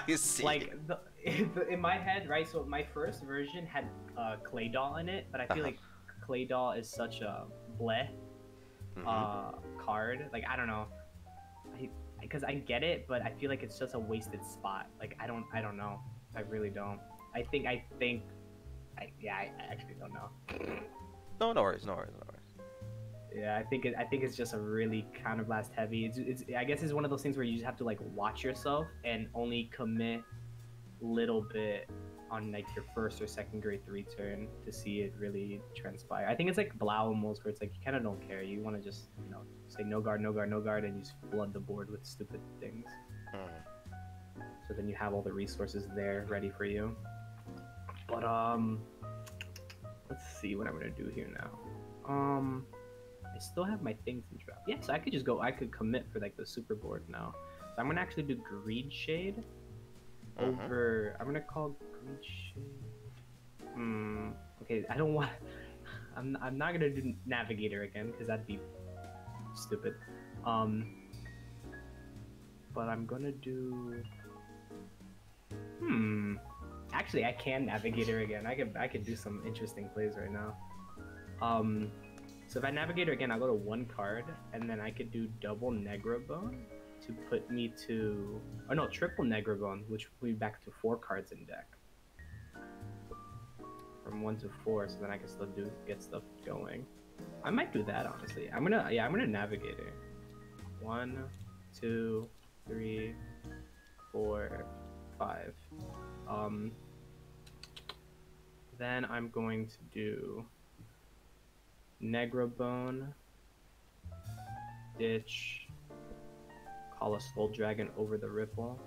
You see. Like in my head, right? So my first version had Clay Doll in it, but I feel like Clay Doll is such a bleh card. Like I don't know. Because I get it, but I feel like it's just a wasted spot. Like I don't know. I really don't. I actually don't know. No worries. Yeah, I think it's just a really counterblast heavy. It's I guess it's one of those things where you just have to like watch yourself and only commit little bit on like your first or second grade 3 turn to see it really transpire. I think it's like Blau almost, where it's like you kind of don't care. You want to just say no guard, and you just flood the board with stupid things. So then you have all the resources there ready for you. But let's see what I'm gonna do here now. I still have my things in drop. Yeah, so I could just go. I could commit for like the super board now. So I'm gonna actually do Greed Shade over. I'm gonna call Greed Shade. Okay, I don't want. I'm not gonna do Navigator again because that'd be stupid. But I'm gonna do. Actually, I can Navigator again. I could do some interesting plays right now. So if I Navigator again, I'll go to 1 card, and then I could do double Negrabone to put me to, oh no, triple Negrabone, which will be back to 4 cards in deck. From 1 to 4, so then I can still get stuff going. I might do that honestly. I'm gonna Navigator. 1, 2, 3, 4, 5. Then I'm going to do Negrabone, ditch, call a Skull Dragon over the Ripple.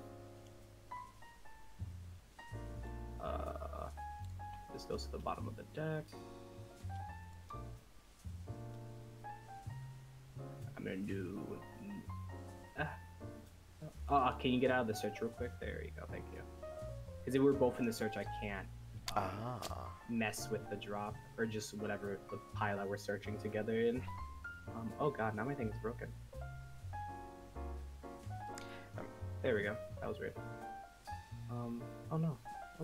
This goes to the bottom of the deck. I'm gonna do. Can you get out of the search real quick? There you go, thank you. Because if we're both in the search, I can't mess with the drop or just whatever the pile that we're searching together in. Oh god, now my thing is broken. There we go. That was weird. Oh no.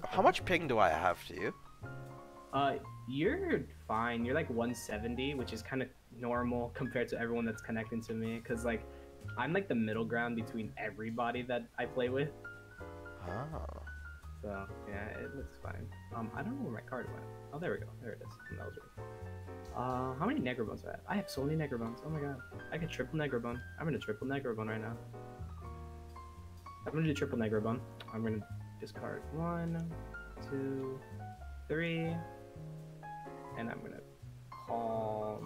How much ping do I have to you? You're fine. You're like 170, which is kind of normal compared to everyone that's connecting to me. Cause like, I'm like the middle ground between everybody that I play with. Oh. So yeah, it looks fine. I don't know where my card went. Oh, there we go. There it is. That was weird. How many Negrabones do I have? I have so many Negrabones. Oh my god. I could triple Negrabone. I'm gonna triple Negrabone right now. I'm gonna do triple Negrabone. I'm gonna discard 1, 2, 3, and I'm gonna call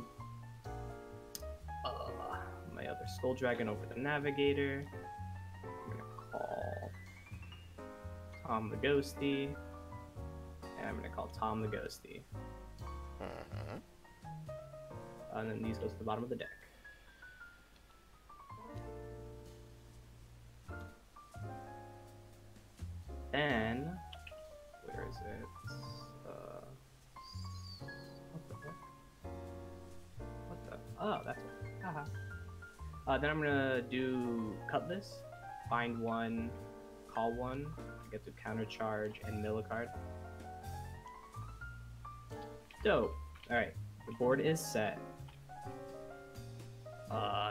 my other Skull Dragon over the Navigator. I'm gonna call Tom the Ghosty, and I'm gonna call Tom the Ghosty. And then these go to the bottom of the deck. Then, where is it? What the heck? What the? Oh, that's it. Haha. Then I'm gonna do Cutlass, find 1, call 1, I get to counter charge and mill a card. Dope. Alright, the board is set.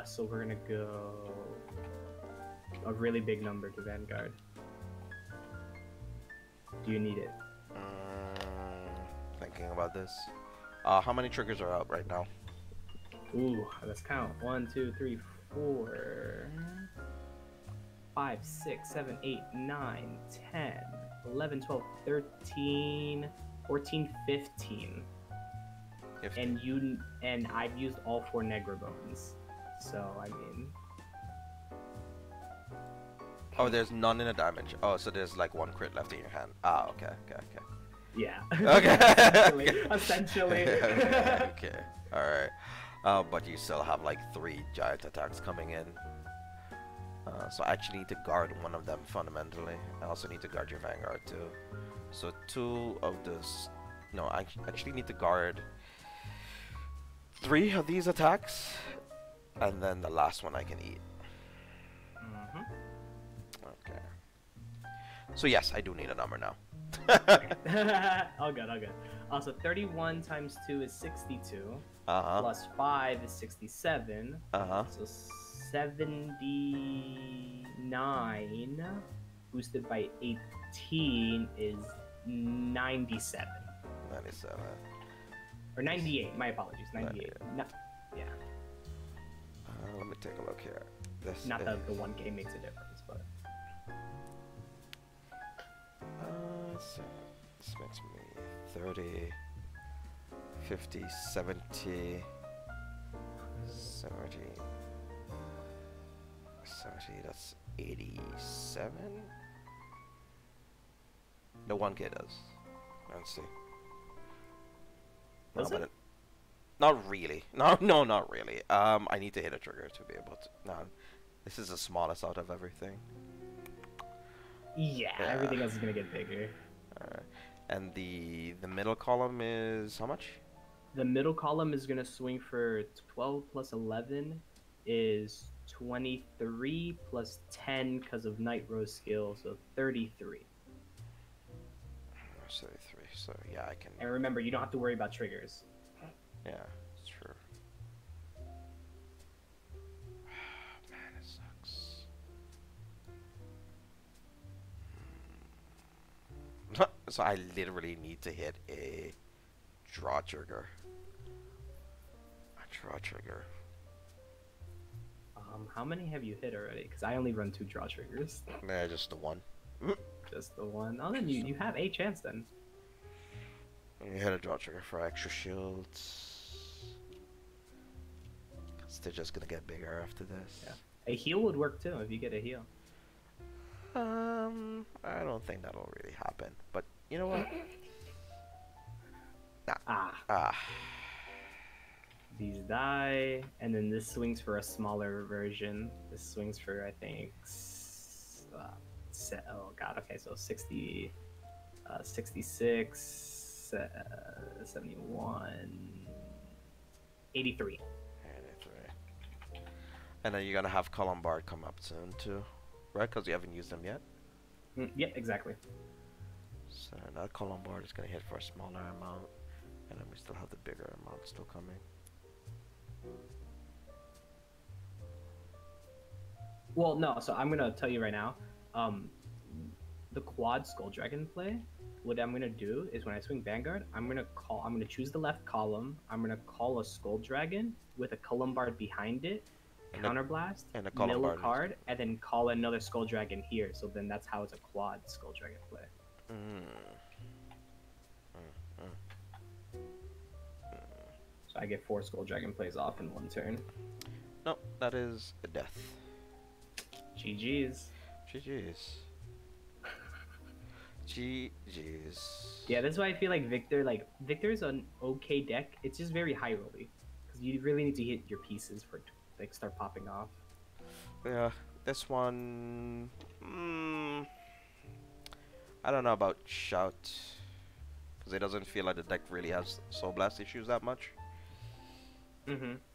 So we're gonna go a really big number to Vanguard. Do you need it? Thinking about this. How many triggers are out right now? Ooh, let's count. 1, 2, 3, 4, 5, 6, 7, 8, 9, 10, 11, 12, 13, 14, 15. And I've used all 4 Negrabones. So I mean. Oh, there's none in the damage. Oh, so there's like 1 crit left in your hand. Ah, okay. Yeah. Okay. Essentially. Okay. Alright. But you still have like 3 giant attacks coming in. So I actually need to guard one of them fundamentally. I also need to guard your Vanguard too. So 2 of this. No, I actually need to guard 3 of these attacks. And then the last one I can eat. Okay. So yes, I do need a number now. All good. Also, 31 times 2 is 62. Plus 5 is 67. So 79 boosted by 18 is 97. 97. Or 98. My apologies. 98. Yeah. Let me take a look here. Not that the 1K makes a difference, but. So this makes me 30, 50, 70, 70, that's 87? The 1K does. Let's see. Does it? Not really. No, no, not really. I need to hit a trigger to be able to. No, this is the smallest out of everything. Yeah, everything else is gonna get bigger. Alright. And the middle column is how much? The middle column is gonna swing for 12 plus 11 is 23 plus 10 because of Night Rose skill, so 33. 33. So yeah, I can. And remember, you don't have to worry about triggers. Yeah, it's true. Man, it sucks. So I literally need to hit a draw trigger. A draw trigger. How many have you hit already? Because I only run 2 draw triggers. Nah, just the one. Just the one. Oh, then you have a chance then. You hit a draw trigger for extra shields. Cause they're just gonna get bigger after this. Yeah. A heal would work too if you get a heal. I don't think that'll really happen. But you know what? Nah. These die, and then this swings for a smaller version. This swings for, I think, oh god, okay, so 60, 66, 71, 83. 83. And then you're gonna have Columbard come up soon too, right? Because you haven't used them yet. Yeah, exactly. So that Columbard is gonna hit for a smaller amount, and then we still have the bigger amount still coming. Well, no, so I'm gonna tell you right now, the quad Skull Dragon play, what I'm gonna do is when I swing Vanguard, I'm gonna choose the left column, I'm gonna call a Skull Dragon with a Columbard behind it, And counterblast, and a mill Columbard card, and then call another Skull Dragon here, so then that's how it's a quad Skull Dragon play. So I get 4 Skull Dragon plays off in 1 turn. No, that is a death. GG's. GG's. GG's. Yeah, that's why I feel like Victor's an okay deck. It's just very high rolly. Because you really need to hit your pieces for it to like start popping off. Yeah, this one... I don't know about Shout. Because it doesn't feel like the deck really has Soul Blast issues that much.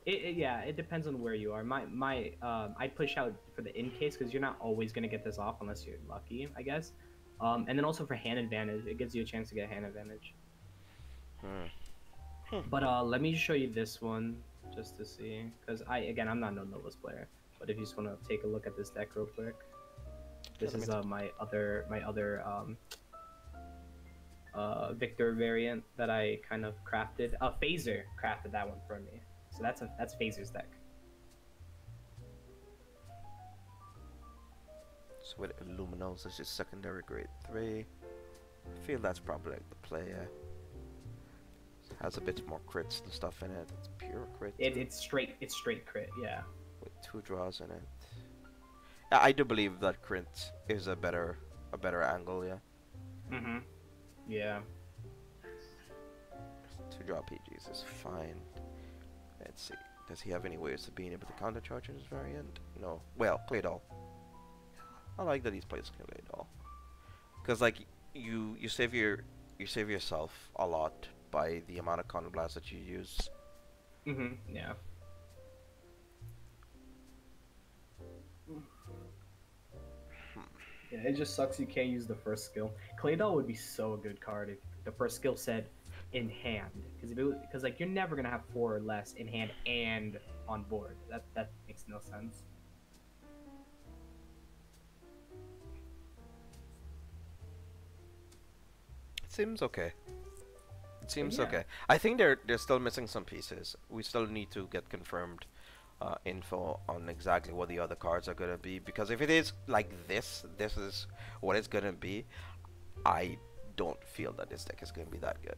Yeah, it depends on where you are. I push out for the in case because you're not always gonna get this off unless you're lucky, I guess. And then also for hand advantage, it gives you a chance to get hand advantage. But let me show you this one just to see, because I'm not no Novus player. But if you just want to take a look at this deck real quick, this is my other Victor variant that I kind of crafted. Phaser crafted that one for me. So that's Phaser's deck. So with Luminos, this is secondary grade 3. I feel that's probably like the play. It has a bit more crits and stuff in it. It's pure crit. It's straight crit, yeah. With 2 draws in it. Yeah, I do believe that crit is a better angle, yeah. Yeah. 2 draw PGs is fine. Let's see. Does he have any ways of being able to counter charge in his variant? No. Well, Claydol. I like that he's plays Claydol. Cause like you save yourself a lot by the amount of counter blast that you use. Yeah. Yeah, it just sucks you can't use the first skill. Claydol would be so a good card if the first skill said in hand, because like you're never gonna have 4 or less in hand and on board. That makes no sense. It seems okay. It seems okay. I think they're still missing some pieces. We still need to get confirmed info on exactly what the other cards are gonna be, because if it is like this is what it's gonna be, I don't feel that this deck is gonna be that good.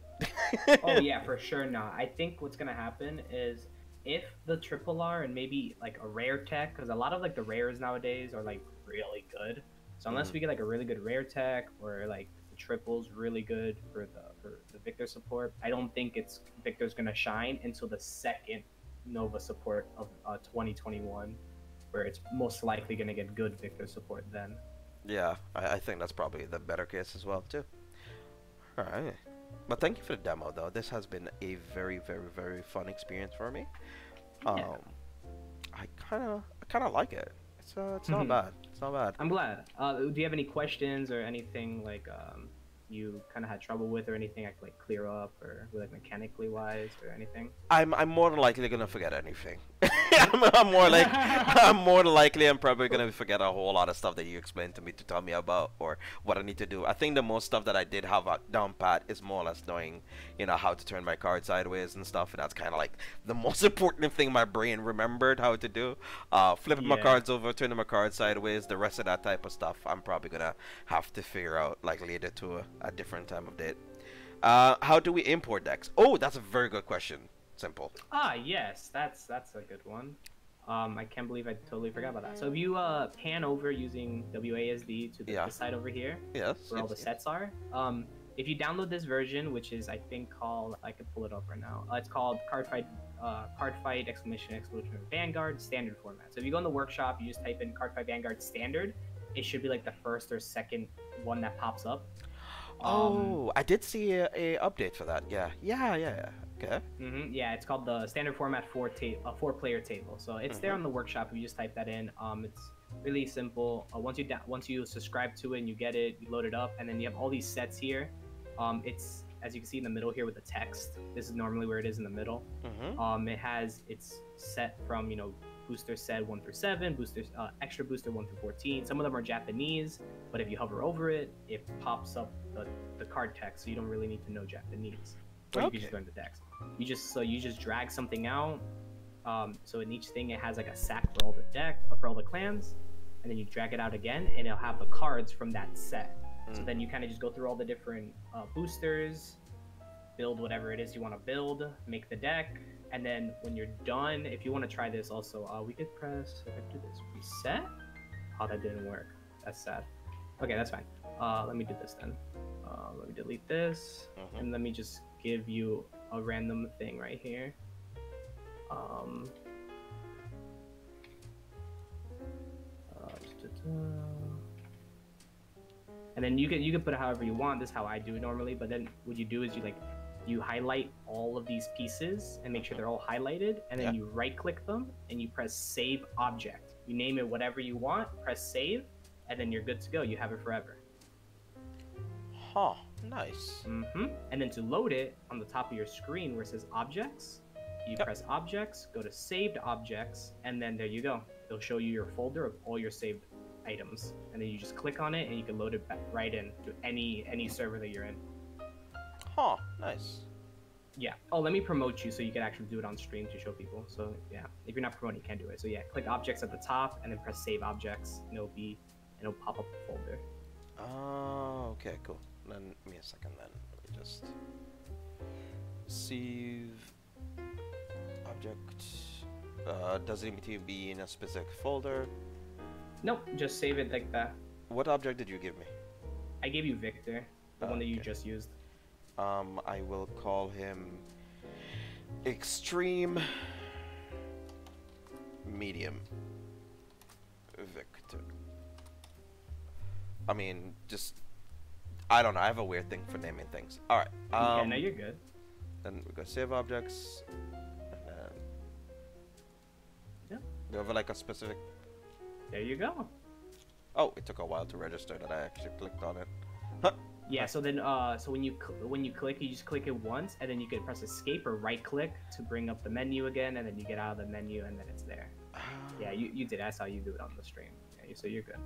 Oh yeah, for sure not. I think what's gonna happen is if the triple R and maybe like a rare tech, because a lot of like the rares nowadays are like really good. So unless we get like a really good rare tech or like the triples really good for for the Victor support. I don't think Victor's gonna shine until the second Nova support of 2021, where it's most likely gonna get good Victor support then. Yeah, I think that's probably the better case as well too. All right, but thank you for the demo though. This has been a very, very, very fun experience for me. Yeah. I kind of like it. It's not bad. It's not bad. I'm glad. Do you have any questions or anything like you kind of had trouble with, or anything I could like clear up, or like mechanically wise, or anything? I'm more than likely gonna forget anything. I'm more than likely I'm probably gonna forget a whole lot of stuff that you explained to me to tell me about or what I need to do. I think the most stuff that I did have down pat is more or less knowing, you know, how to turn my card sideways and stuff, and that's kind of like the most important thing my brain remembered how to do. Flipping my cards over, turning my cards sideways, the rest of that type of stuff I'm probably gonna have to figure out like later to a different time of date. How do we import decks? Oh, that's a very good question. Simple. Yes, that's a good one. I can't believe I totally forgot about that. So if you pan over using WASD to the side over here, where all the sets are, if you download this version, which is I think called, I can pull it up right now. It's called Cardfight Vanguard standard format. So if you go in the workshop, you just type in Cardfight Vanguard standard. It should be like the first or second one that pops up. Oh, I did see a update for that. Yeah. Okay. Yeah, it's called the standard format four-player table. So it's there on the workshop. If you just type that in, it's really simple. Once you subscribe to it and you get it, you load it up, and then you have all these sets here. It's, as you can see in the middle here with the text. This is normally where it is in the middle. It's set from, you know, booster set 1 through 7, boosters extra booster 1 through 14. Some of them are Japanese, but if you hover over it, it pops up the card text, so you don't really need to know Japanese. Or you can just learn the text. You just drag something out. So in each thing it has like a sack for all the clans, and then you drag it out again, and it'll have the cards from that set. So then you kind of just go through all the different boosters, build whatever it is you want to build, make the deck, and then when you're done, if you want to try this also, we could press, if I do this, reset? Oh, that didn't work. That's sad. Okay, that's fine. Let me do this then. Let me delete this, and let me just give you a random thing right here. And then you can put it however you want. This is how I do it normally, but then what you do is you highlight all of these pieces and make sure they're all highlighted, and then you right click them and you press save object. You name it whatever you want, press save, and then you're good to go. You have it forever. Huh, nice. And then to load it, on the top of your screen where it says objects, you press objects, go to saved objects, and then there you go. It'll show you your folder of all your saved items, and then you just click on it and you can load it back right in to any server that you're in. Huh, nice. Yeah. Oh, let me promote you so you can actually do it on stream to show people. So yeah, if you're not promoting, you can't do it. So yeah, click objects at the top and then press save objects, and it'll pop up the folder. Oh, okay, cool. Then give me a second then. Let me just save object. Does it need to be in a specific folder? Nope, just save it like that. What object did you give me? I gave you Victor, the one that you just used. I will call him Extreme Medium Victor. I mean, I don't know. I have a weird thing for naming things. All right. Yeah, no, you're good. Then we go save objects. And then go over like a specific. There you go. Oh, it took a while to register that I actually clicked on it. Huh. Yeah. So then, so when you click, you just click it once, and then you can press escape or right click to bring up the menu again, and then you get out of the menu, and then it's there. Yeah, you did. That's how you do it on the stream. Yeah, so you're good.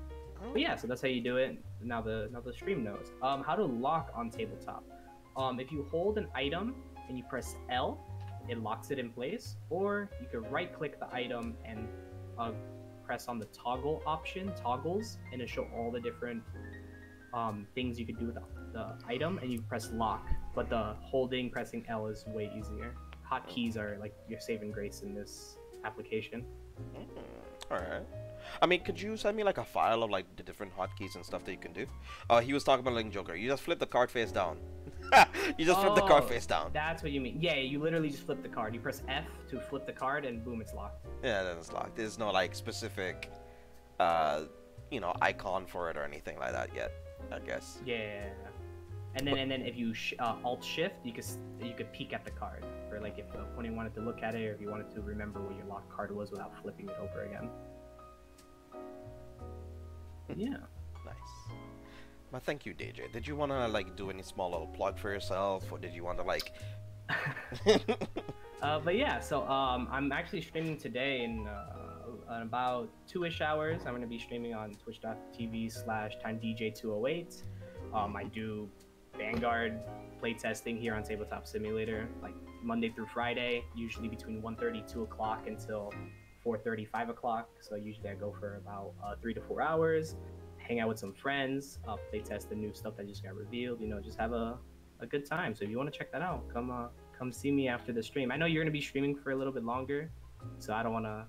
But yeah, so that's how you do it. Now the stream knows. How to lock on tabletop. If you hold an item and you press L, it locks it in place. Or you can right click the item and press on the toggle option, toggles, and it'll show all the different things you could do with the item, and you press lock. But the pressing L is way easier. Hotkeys are like your saving grace in this application. Alright. I mean, could you send me like a file of like the different hotkeys and stuff that you can do? He was talking about Link Joker. You just flip the card face down. You just flip the card face down. That's what you mean. Yeah, you literally just flip the card. You press F to flip the card, and boom, it's locked. Yeah, then it's locked. There's no like specific, you know, icon for it or anything like that yet, I guess. Yeah. And then if you Alt Shift, you could peek at the card, or like if the opponent wanted to look at it, or if you wanted to remember what your locked card was without flipping it over again. Yeah. Nice. Well, thank you, DJ. Did you want to like do any small little plug for yourself, or did you want to like? But yeah, so I'm actually streaming today in about 2-ish hours. I'm gonna be streaming on twitch.tv/TimeDJ208. I do Vanguard playtesting here on Tabletop Simulator, like Monday through Friday, usually between 1:30, 2 o'clock until 4:30, 5 o'clock. So usually I go for about 3 to 4 hours, hang out with some friends, playtest the new stuff that just got revealed. You know, just have a good time. So if you want to check that out, come see me after the stream. I know you're gonna be streaming for a little bit longer, so I don't want to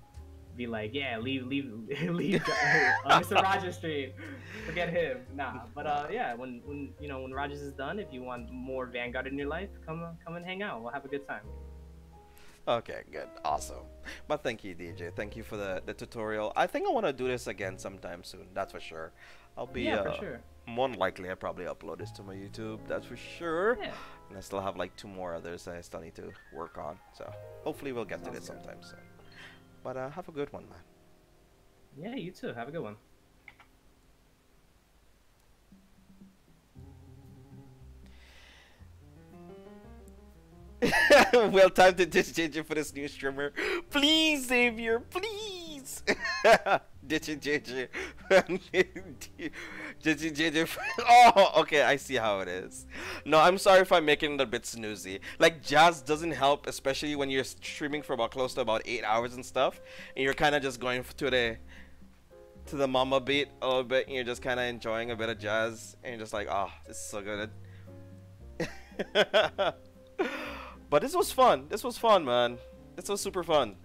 be like, yeah, leave Mr. Rogers stream, forget him. Nah, but yeah, when Rogers is done, if you want more Vanguard in your life, come and hang out. We'll have a good time. Okay, good, awesome. But thank you, DJ. Thank you for the tutorial. I think I want to do this again sometime soon. That's for sure. I'll be for sure. More than likely I'll probably upload this to my YouTube. That's for sure. Yeah. And I still have like 2 more others I still need to work on. So hopefully we'll get to this sometime soon. But have a good one, man. Yeah, you too. Have a good one. Well, time to change it for this new streamer. Please, Xavier, please. Ditch it, JJ. Oh, okay, I see how it is. No, I'm sorry if I'm making it a bit snoozy. Like, jazz doesn't help, especially when you're streaming for about close to about 8 hours and stuff, and you're kind of just going to the mama beat a little bit, and you're just kind of enjoying a bit of jazz, and you're just like, oh, this is so good. But this was fun. This was fun, man. This was super fun.